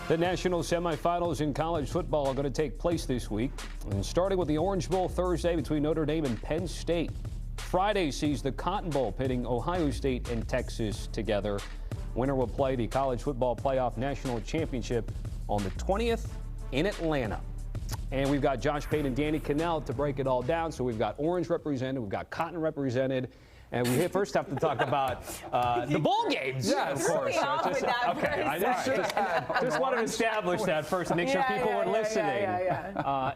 The national semifinals in college football are going to take place this week. And starting with the Orange Bowl Thursday between Notre Dame and Penn State. Friday sees the Cotton Bowl pitting Ohio State and Texas together. Winner will play the College Football Playoff National Championship on the 20th in Atlanta. And we've got Pate and Danny Kanell to break it all down. So we've got Orange represented, we've got Cotton represented. And we first have to talk about the bowl games. Yeah, of course. I just wanted to establish that first to make sure people were listening.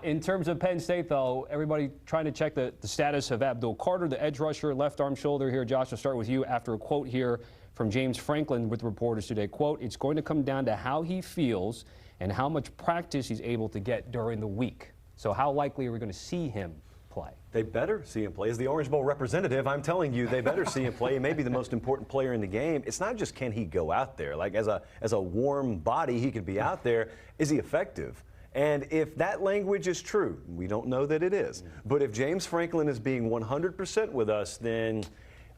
In terms of Penn State, though, everybody trying to check the status of Abdul Carter, the edge rusher, left arm shoulder here. Josh, I'll start with you after a quote here from James Franklin with reporters today. Quote, "It's going to come down to how he feels and how much practice he's able to get during the week." So how likely are we going to see him play? They better see him play. As the Orange Bowl representative, I'm telling you, they better see him play. He may be the most important player in the game. It's not just can he go out there. Like as a warm body, he could be out there. Is he effective? And if that language is true, we don't know that it is. But if James Franklin is being 100% with us, then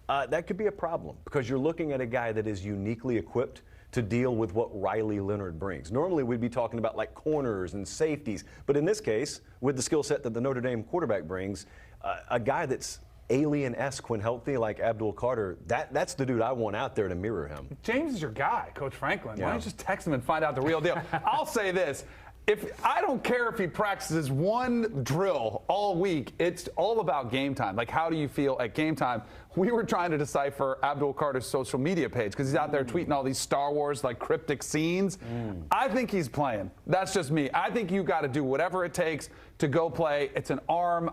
that could be a problem because you're looking at a guy that is uniquely equipped to deal with what Riley Leonard brings. Normally we'd be talking about like corners and safeties, but in this case, with the skill set that the Notre Dame quarterback brings, a guy that's alien-esque when healthy like Abdul Carter, that's the dude I want out there to mirror him. James is your guy, Coach Franklin. Yeah. Why don't you just text him and find out the real deal? I'll say this. I don't care if he practices one drill all week, it's all about game time. Like, how do you feel at game time? We were trying to decipher Abdul Carter's social media page because he's out there tweeting all these Star Wars, like, cryptic scenes. I think he's playing. That's just me. I think you got to do whatever it takes to go play. It's an arm.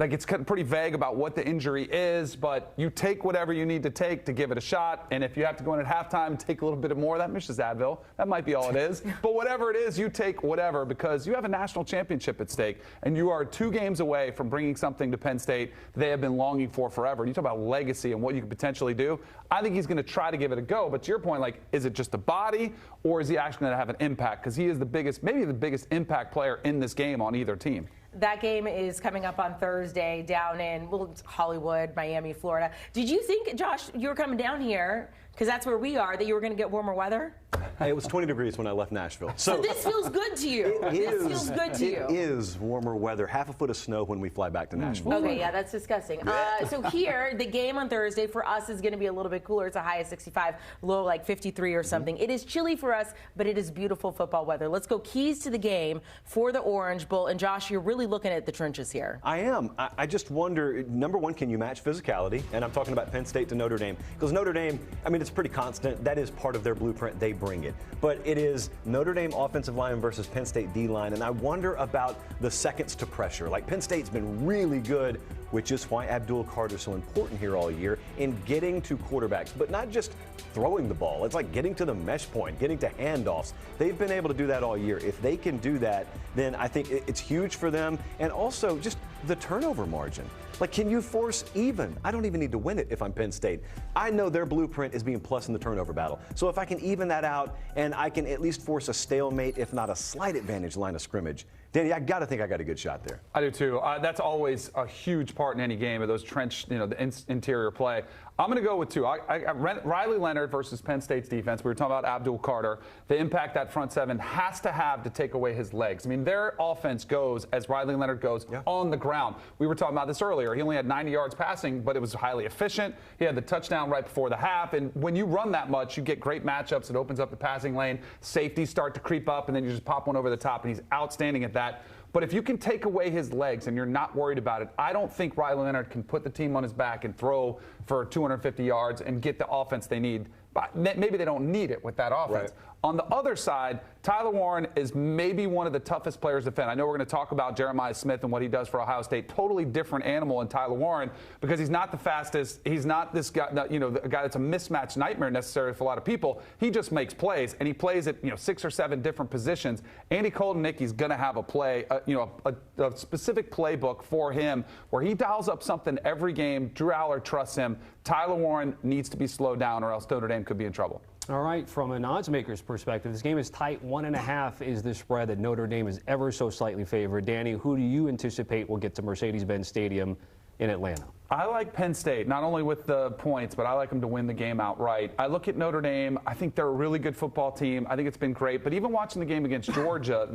It's pretty vague about what the injury is, but you take whatever you need to take to give it a shot. And if you have to go in at halftime, take a little bit more. That misses Advil. That might be all it is. But whatever it is, you take whatever because you have a national championship at stake. And you are 2 games away from bringing something to Penn State they have been longing for forever. You talk about legacy and what you could potentially do. I think he's going to try to give it a go. But to your point, like, is it just a body or is he actually going to have an impact? Because he is the biggest, maybe the biggest impact player in this game on either team. That game is coming up on Thursday down in Hollywood, Miami, Florida. Did you think, Josh, you were coming down here, because that's where we are, that you were going to get warmer weather? Hey, it was 20 degrees when I left Nashville. So this feels good to you. This feels good to you. It is warmer weather. Half a foot of snow when we fly back to Nashville. Okay, yeah, that's disgusting. So here, the game on Thursday for us is going to be a little bit cooler. It's a high of 65, low like 53 or something. It is chilly for us, but it is beautiful football weather. Let's go keys to the game for the Orange Bowl. And Josh, you're really looking at the trenches here. I am. I just wonder, number one, can you match physicality? And I'm talking about Penn State to Notre Dame. Because Notre Dame, I mean, it's pretty constant. That is part of their blueprint. They bring it. But it is Notre Dame offensive line versus Penn State D-line. And I wonder about the seconds to pressure. Like, Penn State's been really good, which is why Abdul Carter is so important here all year in getting to quarterbacks, but not just throwing the ball. It's like getting to the mesh point, getting to handoffs. They've been able to do that all year. If they can do that, then I think it's huge for them. And also just the turnover margin. Like, can you force even? I don't even need to win it if I'm Penn State. I know their blueprint is being plus in the turnover battle. So if I can even that out and I can at least force a stalemate, if not a slight advantage line of scrimmage, Danny, I got to think I got a good shot there. I do too. That's always a huge part in any game of those trench, the interior play. I'm going to go with 2. Riley Leonard versus Penn State's defense. We were talking about Abdul Carter. The impact that front 7 has to have to take away his legs. I mean, their offense goes as Riley Leonard goes on the ground. We were talking about this earlier. He only had 90 yards passing, but it was highly efficient. He had the touchdown right before the half. And when you run that much, you get great matchups. It opens up the passing lane. Safeties start to creep up, and then you just pop one over the top, and he's outstanding at that. But if you can take away his legs and you're not worried about it, I don't think Riley Leonard can put the team on his back and throw for 250 yards and get the offense they need. Maybe they don't need it with that offense. Right. On the other side, Tyler Warren is maybe one of the toughest players to defend. I know we're going to talk about Jeremiah Smith and what he does for Ohio State. Totally different animal in Tyler Warren because he's not the fastest. He's not this guy, the guy that's a mismatch nightmare necessarily for a lot of people. He just makes plays, and he plays at 6 or 7 different positions. Andy Koldenicki's going to have a play, a specific playbook for him where he dials up something every game. Drew Aller trusts him. Tyler Warren needs to be slowed down or else Notre Dame could be in trouble. All right, from an odds maker's perspective, this game is tight. 1.5 is the spread that Notre Dame is ever so slightly favored. Danny, who do you anticipate will get to Mercedes-Benz Stadium in Atlanta? I like Penn State, not only with the points, but I like them to win the game outright. I look at Notre Dame. I think they're a really good football team. I think it's been great. But even watching the game against Georgia,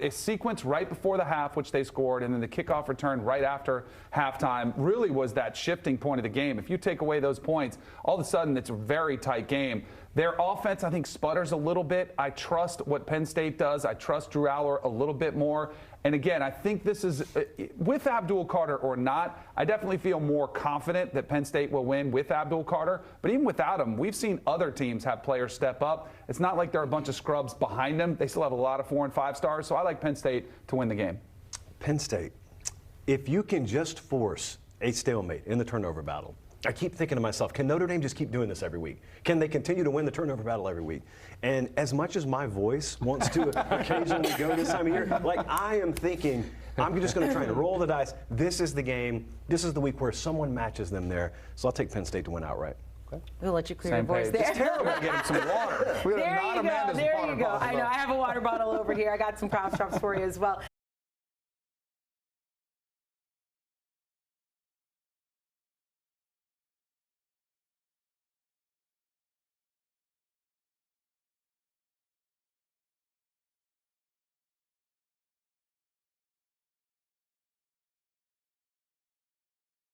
a sequence right before the half, which they scored, and then the kickoff return right after halftime really was that shifting point of the game. If you take away those points, all of a sudden it's a very tight game. Their offense, I think, sputters a little bit. I trust what Penn State does. I trust Drew Aller a little bit more. And again, I think this is, with Abdul Carter or not, I definitely feel more confident that Penn State will win with Abdul Carter. But even without him, we've seen other teams have players step up. It's not like there are a bunch of scrubs behind them. They still have a lot of 4 and 5 stars. So I like Penn State to win the game. Penn State, if you can just force a stalemate in the turnover battle, I keep thinking to myself, can Notre Dame just keep doing this every week? Can they continue to win the turnover battle every week? And as much as my voice wants to occasionally go this time of year, like I am thinking, I'm just going to try and roll the dice. This is the game. This is the week where someone matches them there. So I'll take Penn State to win outright. Okay. We'll let you clear your voice there. It's terrible getting some water. There you go. There you go. I know. I have a water bottle over here. I got some cough drops for you as well.